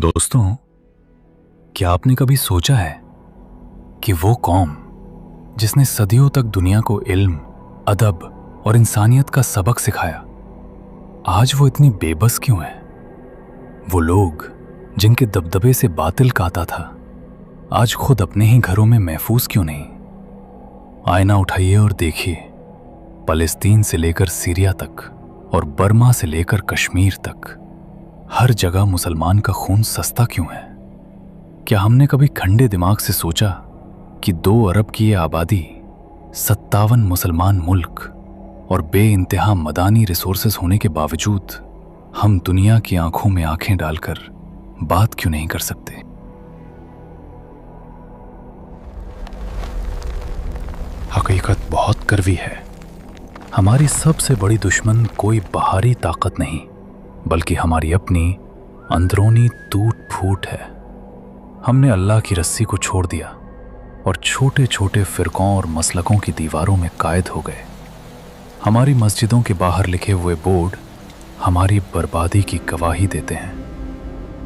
दोस्तों, क्या आपने कभी सोचा है कि वो कौम जिसने सदियों तक दुनिया को इल्म, अदब और इंसानियत का सबक सिखाया, आज वो इतनी बेबस क्यों है? वो लोग जिनके दबदबे से बातिल काता था, आज खुद अपने ही घरों में महफूज क्यों नहीं? आईना उठाइए और देखिए, फलस्तीन से लेकर सीरिया तक और बर्मा से लेकर कश्मीर तक हर जगह मुसलमान का खून सस्ता क्यों है? क्या हमने कभी ठंडे दिमाग से सोचा कि 2 अरब की ये आबादी, 57 मुसलमान मुल्क और बेइंतहा मदानी रिसोर्सेज होने के बावजूद हम दुनिया की आंखों में आंखें डालकर बात क्यों नहीं कर सकते? हकीकत बहुत कड़वी है। हमारी सबसे बड़ी दुश्मन कोई बाहरी ताकत नहीं, बल्कि हमारी अपनी अंदरूनी टूट फूट है। हमने अल्लाह की रस्सी को छोड़ दिया और छोटे छोटे फिरकों और मसलकों की दीवारों में कैद हो गए। हमारी मस्जिदों के बाहर लिखे हुए बोर्ड हमारी बर्बादी की गवाही देते हैं।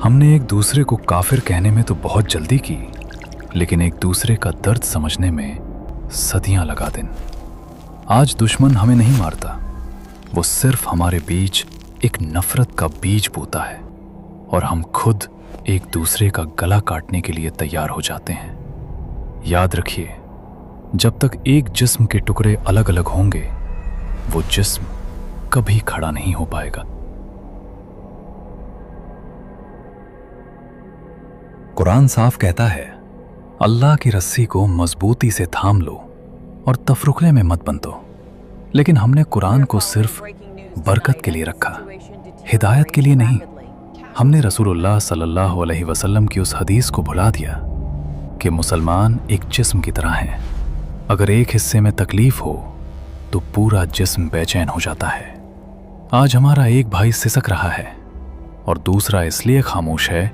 हमने एक दूसरे को काफिर कहने में तो बहुत जल्दी की, लेकिन एक दूसरे का दर्द समझने में सदियां लगा दें। आज दुश्मन हमें नहीं मारता, वो सिर्फ हमारे बीच एक नफरत का बीज बोता है और हम खुद एक दूसरे का गला काटने के लिए तैयार हो जाते हैं। याद रखिए, जब तक एक जिस्म के टुकड़े अलग अलग होंगे, वो जिस्म कभी खड़ा नहीं हो पाएगा। कुरान साफ कहता है, अल्लाह की रस्सी को मजबूती से थाम लो और तफरुके में मत बंधो। लेकिन हमने कुरान को सिर्फ बरकत के लिए रखा, हिदायत के लिए नहीं। हमने रसूलुल्लाह सल्लल्लाहु अलैहि वसल्लम की उस हदीस को भुला दिया कि मुसलमान एक जिस्म की तरह हैं। अगर एक हिस्से में तकलीफ हो तो पूरा जिस्म बेचैन हो जाता है। आज हमारा एक भाई सिसक रहा है और दूसरा इसलिए खामोश है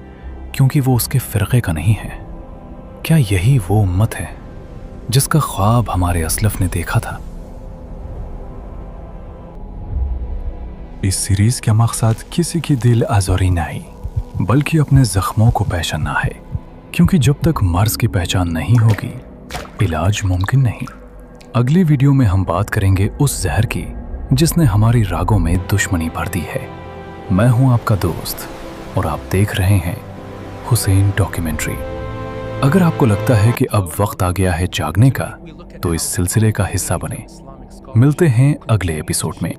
क्योंकि वो उसके फिरके का नहीं है। क्या यही वो उम्मत है जिसका ख्वाब हमारे असलफ ने देखा था? इस सीरीज का मकसद किसी की दिल आज़ारी नहीं, बल्कि अपने जख्मों को पहचानना है, क्योंकि जब तक मर्ज की पहचान नहीं होगी, इलाज मुमकिन नहीं। अगली वीडियो में हम बात करेंगे उस जहर की जिसने हमारी रागों में दुश्मनी भर दी है। मैं हूं आपका दोस्त और आप देख रहे हैं हुसैन डॉक्यूमेंट्री। अगर आपको लगता है कि अब वक्त आ गया है जागने का, तो इस सिलसिले का हिस्सा बने। मिलते हैं अगले एपिसोड में।